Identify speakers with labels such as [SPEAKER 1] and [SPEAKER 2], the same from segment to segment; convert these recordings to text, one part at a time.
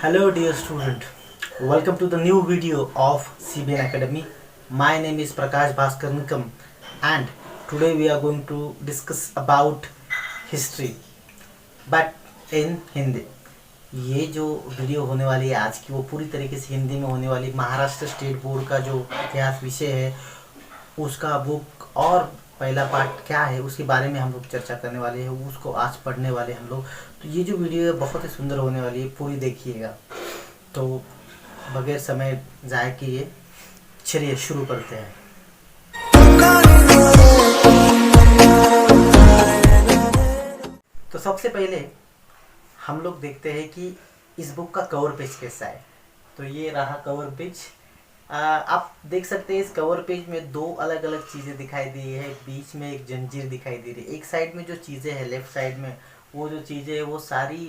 [SPEAKER 1] Hello dear student, welcome to the new video of CBN Academy. My name is Prakash Bhaskar Nikam and today we are going to discuss about history but in Hindi. ये जो video होने वाली है आज की वो पूरी तरीके से हिंदी में होने वाली। महाराष्ट्र स्टेट बोर्ड का जो इतिहास विषय है उसका बुक और पहला पार्ट क्या है उसके बारे में हम लोग चर्चा करने वाले हैं, उसको आज पढ़ने वाले हम लोग। तो ये जो वीडियो है बहुत ही सुंदर होने वाली है, पूरी देखिएगा। तो बगैर समय ज़ाया किए चलिए शुरू करते हैं। तो सबसे पहले हम लोग देखते हैं कि इस बुक का कवर पेज कैसा है। तो ये रहा कवर पेज। आप देख सकते हैं इस कवर पेज में दो अलग अलग चीज़ें दिखाई दी है, बीच में एक जंजीर दिखाई दे रही है। एक साइड में जो चीज़ें हैं लेफ़्ट साइड में वो जो चीज़ें हैं वो सारी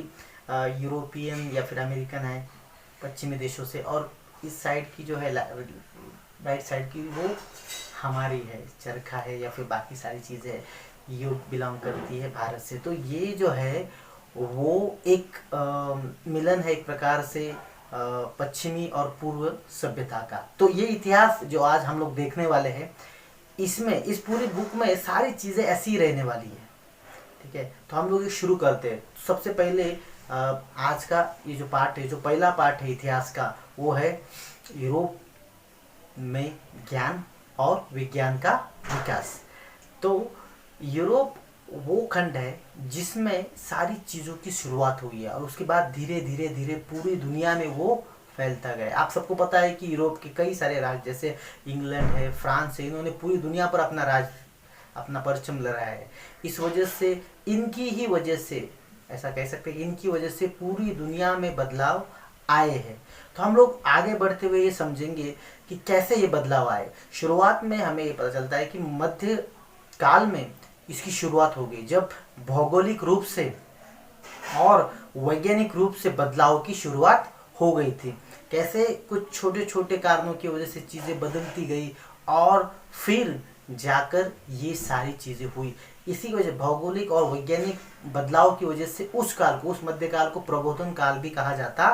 [SPEAKER 1] यूरोपियन या फिर अमेरिकन है, पश्चिमी देशों से, और इस साइड की जो है राइट साइड की वो हमारी है, चरखा है या फिर बाकी सारी चीज़ें है, ये बिलोंग करती है भारत से। तो ये जो है वो एक मिलन है एक प्रकार से पश्चिमी और पूर्व सभ्यता का। तो ये इतिहास जो आज हम लोग देखने वाले हैं इसमें इस पूरी बुक में सारी चीज़ें ऐसी ही रहने वाली है। ठीक है, तो हम लोग ये शुरू करते हैं। सबसे पहले आज का ये जो पार्ट है, जो पहला पार्ट है इतिहास का, वो है यूरोप में ज्ञान और विज्ञान का विकास। तो यूरोप वो खंड है जिसमें सारी चीज़ों की शुरुआत हुई है और उसके बाद धीरे धीरे धीरे पूरी दुनिया में वो फैलता गया। आप सबको पता है कि यूरोप के कई सारे राज्य जैसे इंग्लैंड है, फ्रांस है, इन्होंने पूरी दुनिया पर अपना राज, अपना परचम लहराया है। इस वजह से, इनकी ही वजह से, ऐसा कह सकते हैं, इनकी वजह से पूरी दुनिया में बदलाव आए हैं। तो हम लोग आगे बढ़ते हुए ये समझेंगे कि कैसे ये बदलाव आए। शुरुआत में हमें ये पता चलता है कि मध्य काल में इसकी शुरुआत हो गई, जब भौगोलिक रूप से और वैज्ञानिक रूप से बदलाव की शुरुआत हो गई थी। कैसे कुछ छोटे छोटे कारणों की वजह से चीज़ें बदलती गई और फिर जाकर ये सारी चीज़ें हुई। इसी वजह भौगोलिक और वैज्ञानिक बदलाव की वजह से उस काल को, उस मध्यकाल को प्रबोधन काल भी कहा जाता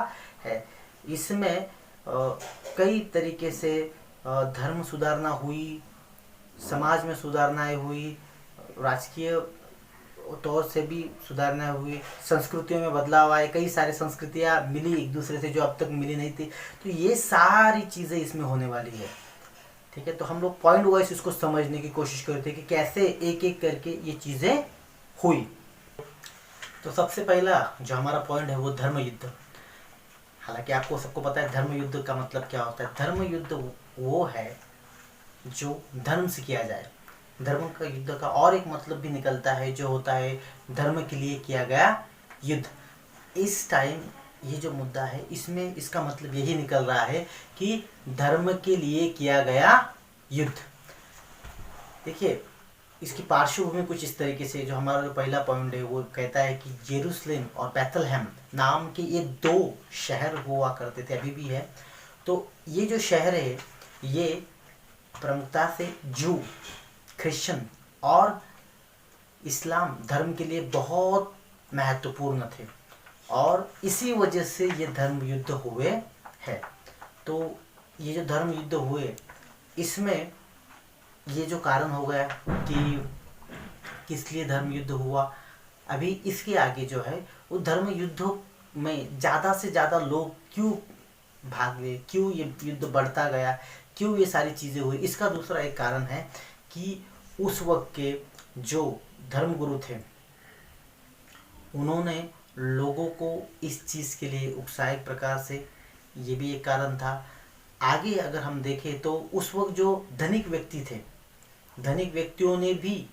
[SPEAKER 1] है। इसमें कई तरीके से धर्म सुधारना हुई, समाज में सुधारनाएं हुई, राजकीय तौर से भी सुधारना हुई, संस्कृतियों में बदलाव आए, कई सारी संस्कृतियाँ मिली एक दूसरे से जो अब तक मिली नहीं थी। तो ये सारी चीज़ें इसमें होने वाली है। ठीक है, तो हम लोग पॉइंट वाइज इसको समझने की कोशिश करते हैं कि कैसे एक एक करके ये चीज़ें हुई। तो सबसे पहला जो हमारा पॉइंट है वो धर्म युद्ध। हालांकि आपको सबको पता है धर्म युद्ध का मतलब क्या होता है। धर्म युद्ध वो है जो धर्म से किया जाए। धर्म का युद्ध का और एक मतलब भी निकलता है जो होता है धर्म के लिए किया गया युद्ध। इस टाइम ये जो मुद्दा है इसमें इसका मतलब यही निकल रहा है कि धर्म के लिए किया गया युद्ध। देखिए इसकी पार्श्वभूमि कुछ इस तरीके से, जो हमारा जो पहला पॉइंट है वो कहता है कि जेरूसलेम और बैथलहम नाम के ये दो शहर हुआ करते थे, अभी भी है। तो ये जो शहर है ये प्रमुखता से जू, क्रिश्चियन और इस्लाम धर्म के लिए बहुत महत्वपूर्ण थे और इसी वजह से ये धर्म युद्ध हुए हैं। तो ये जो धर्म युद्ध हुए इसमें ये जो कारण हो गया कि किस लिए धर्म युद्ध हुआ, अभी इसके आगे जो है वो धर्म युद्धों में ज़्यादा से ज़्यादा लोग क्यों भाग गए, क्यों ये युद्ध बढ़ता गया, क्यों ये सारी चीज़ें हुई, इसका दूसरा एक कारण है कि उस वक्त के जो धर्मगुरु थे उन्होंने लोगों को इस चीज़ के लिए उकसाया एक प्रकार से, ये भी एक कारण था। आगे अगर हम देखें तो उस वक्त जो धनिक व्यक्ति थे, धनिक व्यक्तियों ने भी,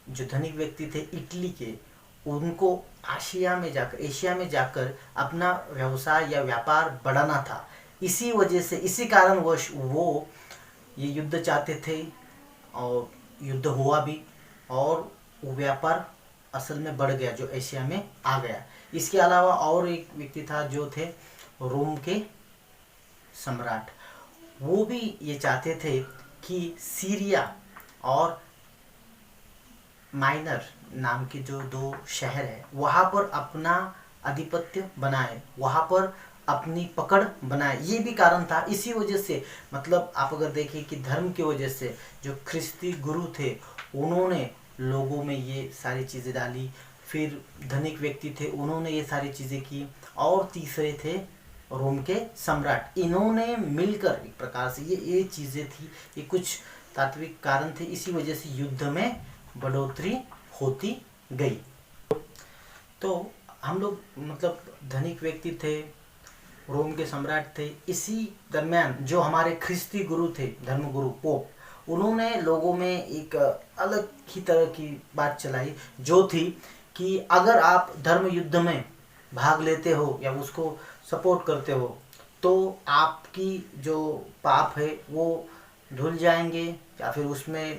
[SPEAKER 1] जो धनिक व्यक्ति थे इटली के, उनको एशिया में जाकर अपना व्यवसाय या व्यापार बढ़ाना था। इसी वजह से, इसी कारणवश वो ये युद्ध चाहते थे और युद्ध हुआ भी और वो व्यापार असल में बढ़ गया जो एशिया में आ गया। इसके अलावा और एक व्यक्ति था जो थे रोम के सम्राट, वो भी ये चाहते थे कि सीरिया और माइनर नाम के जो दो शहर है वहाँ पर अपना आधिपत्य बनाए, वहाँ पर अपनी पकड़ बनाए। ये भी कारण था। इसी वजह से मतलब आप अगर देखें कि धर्म की वजह से जो ख्रिस्ती गुरु थे उन्होंने लोगों में ये सारी चीज़ें डाली। फिर धनिक व्यक्ति थे, उन्होंने ये सारी चीज़ें की। और तीसरे थे रोम के सम्राट, इन्होंने मिलकर एक प्रकार से ये चीज़ें थी, ये कुछ तात्विक कारण थे। इसी वजह से युद्ध में बढ़ोतरी होती गई। तो हम लोग मतलब धनिक व्यक्ति थे, रोम के सम्राट थे। इसी दरमियान जो हमारे ख्रिस्ती गुरु थे, धर्मगुरु पोप, उन्होंने लोगों में एक अलग ही तरह की बात चलाई, जो थी कि अगर आप धर्म युद्ध में भाग लेते हो या उसको सपोर्ट करते हो तो आपकी जो पाप है वो धुल जाएंगे या फिर उसमें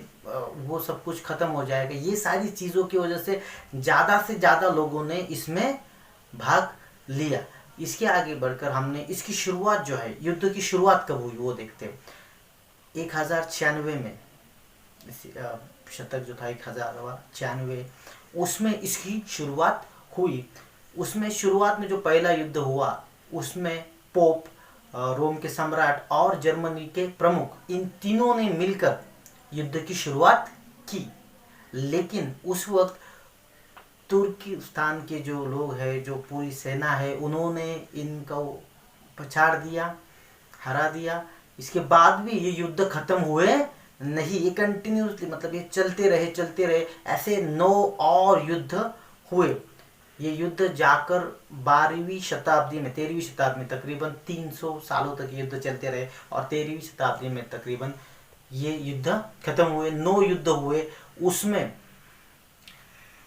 [SPEAKER 1] वो सब कुछ खत्म हो जाएगा। ये सारी चीज़ों की वजह से ज़्यादा से ज़्यादा लोगों ने इसमें भाग लिया। इसके आगे बढ़कर हमने इसकी शुरुआत जो है, युद्ध की शुरुआत कब हुई वो देखते हैं। 1096 में शतक जो था 1096, उसमें इसकी शुरुआत हुई। उसमें शुरुआत में जो पहला युद्ध हुआ उसमें पोप, रोम के सम्राट और जर्मनी के प्रमुख, इन तीनों ने मिलकर युद्ध की शुरुआत की। लेकिन उस वक्त तुर्किस्तान के जो लोग हैं, जो पूरी सेना है, उन्होंने इनको पछाड़ दिया, हरा दिया। इसके बाद भी ये युद्ध खत्म हुए नहीं, ये कंटिन्यूसली मतलब ये चलते रहे। ऐसे 9 और युद्ध हुए। ये युद्ध जाकर 13वीं शताब्दी में तकरीबन 300 सालों तक युद्ध चलते रहे और 13वीं शताब्दी में तकरीबन ये युद्ध खत्म हुए। 9 युद्ध हुए, उसमें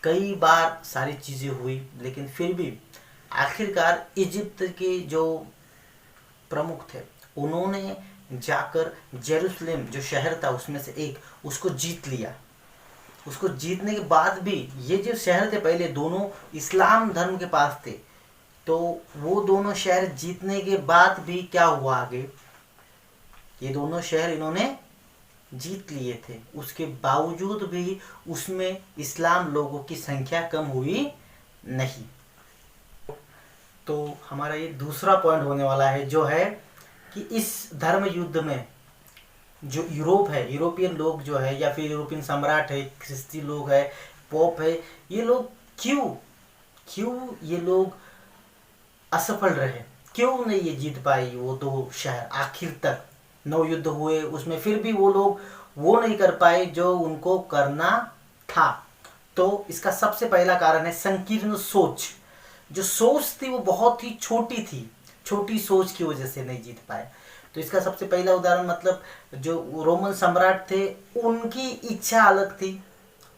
[SPEAKER 1] कई बार सारी चीज़ें हुई, लेकिन फिर भी आखिरकार इजिप्ट के जो प्रमुख थे उन्होंने जाकर जेरूसलम जो शहर था उसमें से एक, उसको जीत लिया। उसको जीतने के बाद भी ये जो शहर थे पहले दोनों इस्लाम धर्म के पास थे, तो वो दोनों शहर जीतने के बाद भी क्या हुआ आगे, ये दोनों शहर इन्होंने जीत लिए थे, उसके बावजूद भी उसमें इस्लाम लोगों की संख्या कम हुई नहीं। तो हमारा ये दूसरा पॉइंट होने वाला है, जो है कि इस धर्म युद्ध में जो यूरोप है, यूरोपियन लोग जो है या फिर यूरोपियन सम्राट है, ख्रिस्ती लोग है, पोप है, ये लोग क्यों ये लोग असफल रहे, क्यों नहीं ये जीत पाए वो 2 शहर। आखिर तक 9 युद्ध हुए, उसमें फिर भी वो लोग वो नहीं कर पाए जो उनको करना था। तो इसका सबसे पहला कारण है संकीर्ण सोच। जो सोच थी वो बहुत ही छोटी थी, छोटी सोच की वजह से नहीं जीत पाए। तो इसका सबसे पहला उदाहरण मतलब जो रोमन सम्राट थे उनकी इच्छा अलग थी,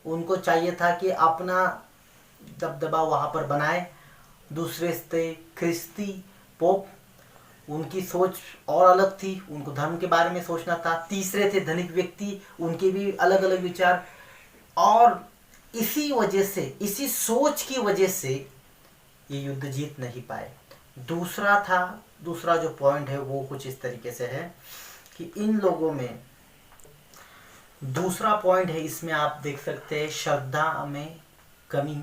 [SPEAKER 1] उनको चाहिए था कि अपना दबदबा वहाँ पर बनाए। दूसरे थे ख्रिस्ती पोप, उनकी सोच और अलग थी, उनको धर्म के बारे में सोचना था। तीसरे थे धनिक व्यक्ति, उनके भी अलग अलग विचार, और इसी वजह से, इसी सोच की वजह से ये युद्ध जीत नहीं पाए। दूसरा जो पॉइंट है वो कुछ इस तरीके से है कि इन लोगों में दूसरा पॉइंट है, इसमें आप देख सकते हैं श्रद्धा में कमी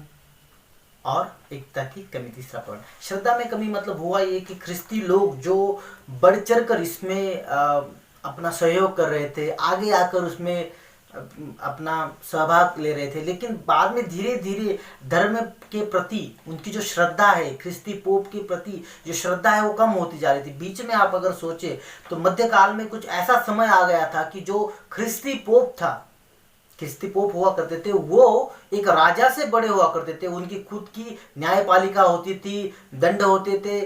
[SPEAKER 1] और एकता की कमी। तीसरा पॉइंट श्रद्धा में कमी मतलब हुआ ये कि ख्रिस्ती लोग जो बढ़ चढ़ कर इसमें अपना सहयोग कर रहे थे, आगे आकर उसमें अपना सहभाग ले रहे थे, लेकिन बाद में धीरे धीरे धर्म के प्रति उनकी जो श्रद्धा है, ख्रिस्ती पोप के प्रति जो श्रद्धा है वो कम होती जा रही थी। बीच में आप अगर सोचे तो मध्यकाल में कुछ ऐसा समय आ गया था कि जो ख्रिस्ती पोप हुआ करते थे वो एक राजा से बड़े हुआ करते थे, उनकी खुद की न्यायपालिका होती थी, दंड होते थे,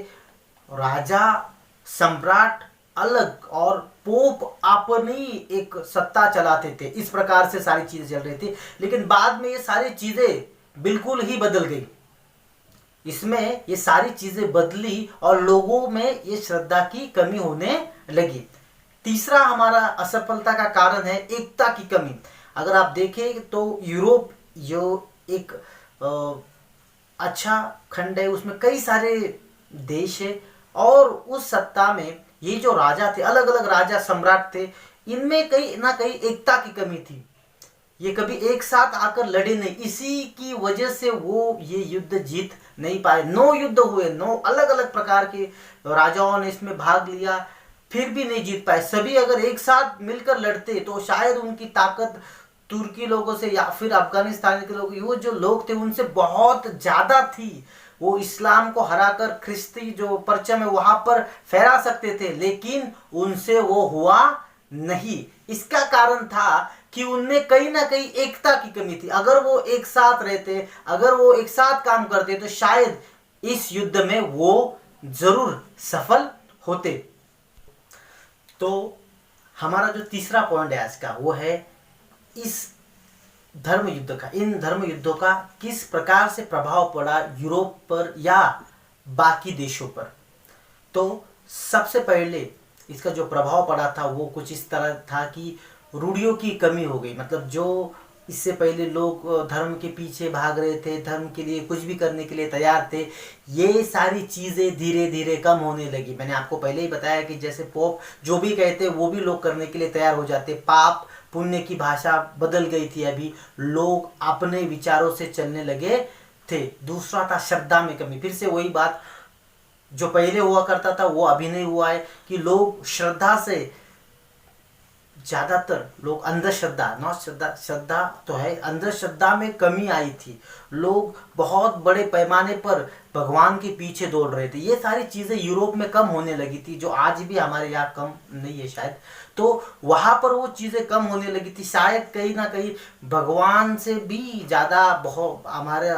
[SPEAKER 1] राजा सम्राट अलग और पोप अपनी एक सत्ता चलाते थे। इस प्रकार से सारी चीजें चल रही थी, लेकिन बाद में ये सारी चीजें बिल्कुल ही बदल गई। इसमें ये सारी चीजें बदली और लोगों में ये श्रद्धा की कमी होने लगी। तीसरा हमारा असफलता का कारण है एकता की कमी। अगर आप देखें तो यूरोप जो एक अच्छा खंड है, उसमें कई सारे देश है, और उस सत्ता में ये जो राजा थे, अलग अलग राजा सम्राट थे, इनमें कहीं ना कहीं एकता की कमी थी। ये कभी एक साथ आकर लड़े नहीं, इसी की वजह से वो ये युद्ध जीत नहीं पाए। 9 युद्ध हुए, 9 अलग अलग प्रकार के राजाओं ने इसमें भाग लिया, फिर भी नहीं जीत पाए। सभी अगर एक साथ मिलकर लड़ते तो शायद उनकी ताकत तुर्की लोगों से या फिर अफगानिस्तान के लोग, वो जो लोग थे उनसे बहुत ज्यादा थी। वो इस्लाम को हराकर ख्रिस्ती जो परचम है वहां पर फहरा सकते थे, लेकिन उनसे वो हुआ नहीं। इसका कारण था कि उनमें कहीं ना कहीं एकता की कमी थी। अगर वो एक साथ रहते, अगर वो एक साथ काम करते तो शायद इस युद्ध में वो जरूर सफल होते। तो हमारा जो तीसरा पॉइंट है आज का, वो है इस धर्म युद्ध का, इन धर्म युद्धों का किस प्रकार से प्रभाव पड़ा यूरोप पर या बाकी देशों पर। तो सबसे पहले इसका जो प्रभाव पड़ा था वो कुछ इस तरह था कि रूढ़ियों की कमी हो गई। मतलब जो इससे पहले लोग धर्म के पीछे भाग रहे थे, धर्म के लिए कुछ भी करने के लिए तैयार थे, ये सारी चीज़ें धीरे धीरे कम होने लगी। मैंने आपको पहले ही बताया कि जैसे पोप जो भी कहते वो भी लोग करने के लिए तैयार हो जाते। पाप पुण्य की भाषा बदल गई थी, अभी लोग अपने विचारों से चलने लगे थे। दूसरा था श्रद्धा में कमी। फिर से वही बात जो पहले हुआ करता था वो अभी नहीं हुआ है कि लोग श्रद्धा से, ज्यादातर लोग अंधश्रद्धा, नॉट श्रद्धा, श्रद्धा तो है, अंधश्रद्धा में कमी आई थी। लोग बहुत बड़े पैमाने पर भगवान के पीछे दौड़ रहे थे। ये सारी चीजें यूरोप में कम होने लगी थी, जो आज भी हमारे यहाँ कम नहीं है शायद। तो वहां पर वो चीजें कम होने लगी थी। शायद कहीं ना कहीं भगवान से भी ज्यादा बहुत हमारे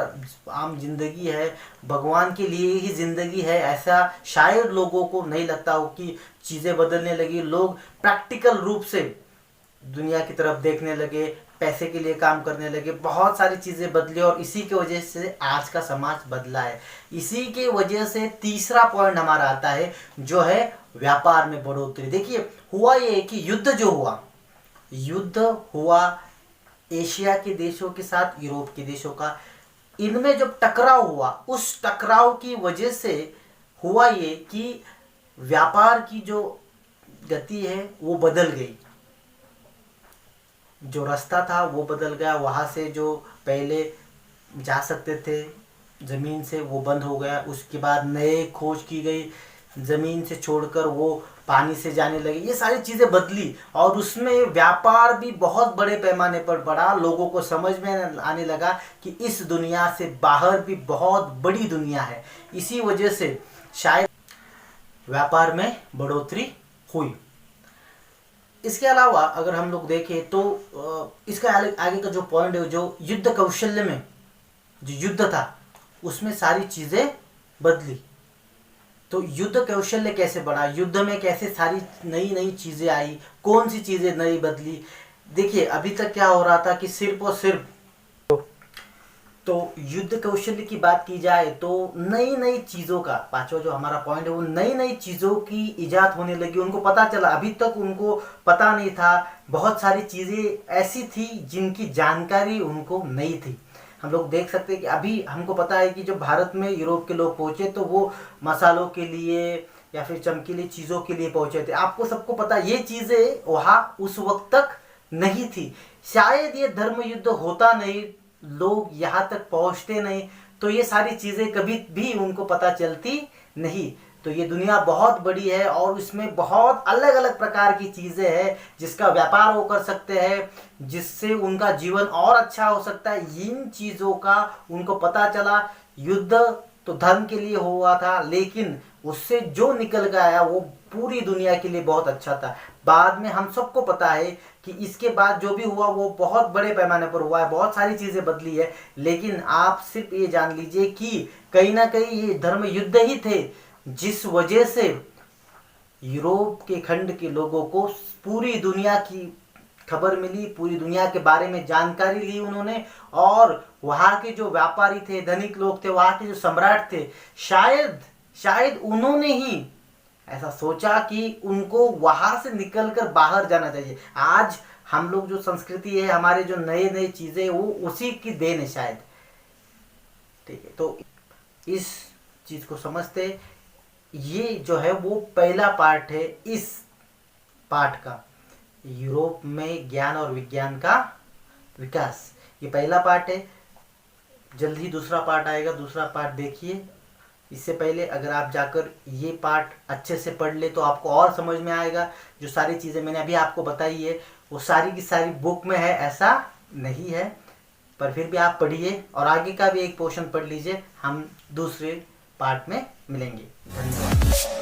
[SPEAKER 1] आम जिंदगी है, भगवान के लिए ही जिंदगी है, ऐसा शायद लोगों को नहीं लगता हो कि चीजें बदलने लगी। लोग प्रैक्टिकल रूप से दुनिया की तरफ देखने लगे, पैसे के लिए काम करने लगे, बहुत सारी चीजें बदली और इसी की वजह से आज का समाज बदला है। इसी के वजह से तीसरा पॉइंट हमारा आता है जो है व्यापार में बढ़ोतरी। देखिए हुआ ये कि युद्ध हुआ एशिया के देशों के साथ यूरोप के देशों का। इनमें जब टकराव हुआ, उस टकराव की वजह से हुआ ये कि व्यापार की जो गति है वो बदल गई। जो रास्ता था वो बदल गया। वहाँ से जो पहले जा सकते थे ज़मीन से, वो बंद हो गया। उसके बाद नए खोज की गई, ज़मीन से छोड़कर वो पानी से जाने लगे। ये सारी चीज़ें बदली और उसमें व्यापार भी बहुत बड़े पैमाने पर बढ़ा। लोगों को समझ में आने लगा कि इस दुनिया से बाहर भी बहुत बड़ी दुनिया है। इसी वजह से शायद व्यापार में बढ़ोतरी हुई। इसके अलावा अगर हम लोग देखें तो इसका आगे का जो पॉइंट है, जो युद्ध कौशल्य में जो युद्ध था उसमें सारी चीज़ें बदली। तो युद्ध कौशल्य कैसे बढ़ा, युद्ध में कैसे सारी नई नई चीज़ें आई, कौन सी चीज़ें नई बदली। देखिए अभी तक क्या हो रहा था कि सिर्फ और सिर्फ, तो युद्ध कौशल्य की बात की जाए तो नई नई चीज़ों का, पांचवा जो हमारा पॉइंट है, वो नई नई चीज़ों की इजाद होने लगी। उनको पता चला, अभी तक उनको पता नहीं था। बहुत सारी चीज़ें ऐसी थी जिनकी जानकारी उनको नहीं थी। हम लोग देख सकते हैं कि अभी हमको पता है कि जब भारत में यूरोप के लोग पहुँचे तो वो मसालों के लिए या फिर चमकीली चीज़ों के लिए पहुँचे थे। आपको सबको पता, ये चीज़ें वहाँ उस वक्त तक नहीं थी। शायद ये धर्म युद्ध होता नहीं, लोग यहाँ तक पहुँचते नहीं, तो ये सारी चीज़ें कभी भी उनको पता चलती नहीं। तो ये दुनिया बहुत बड़ी है और इसमें बहुत अलग अलग प्रकार की चीज़ें हैं जिसका व्यापार वो कर सकते हैं, जिससे उनका जीवन और अच्छा हो सकता है। इन चीज़ों का उनको पता चला। युद्ध तो धर्म के लिए हुआ था, लेकिन उससे जो निकल गया वो पूरी दुनिया के लिए बहुत अच्छा था। बाद में हम सबको पता है कि इसके बाद जो भी हुआ वो बहुत बड़े पैमाने पर हुआ है, बहुत सारी चीज़ें बदली है। लेकिन आप सिर्फ ये जान लीजिए कि कहीं ना कहीं ये धर्म युद्ध ही थे जिस वजह से यूरोप के खंड के लोगों को पूरी दुनिया की खबर मिली, पूरी दुनिया के बारे में जानकारी ली उन्होंने। और वहाँ के जो व्यापारी थे, धनिक लोग थे, वहाँ के जो सम्राट थे, शायद उन्होंने ही ऐसा सोचा कि उनको वहाँ से निकलकर बाहर जाना चाहिए। आज हम लोग जो संस्कृति है, हमारे जो नए नए चीज़ें, वो उसी की देन है शायद। ठीक है, तो इस चीज़ को समझते, ये जो है वो पहला पार्ट है इस पाठ का, यूरोप में ज्ञान और विज्ञान का विकास। ये पहला पार्ट है, जल्द ही दूसरा पार्ट आएगा, दूसरा पार्ट देखिए। इससे पहले अगर आप जाकर ये पार्ट अच्छे से पढ़ ले तो आपको और समझ में आएगा। जो सारी चीज़ें मैंने अभी आपको बताई है वो सारी की सारी बुक में है ऐसा नहीं है, पर फिर भी आप पढ़िए और आगे का भी एक पोर्शन पढ़ लीजिए। हम दूसरे पार्ट में मिलेंगे। धन्यवाद।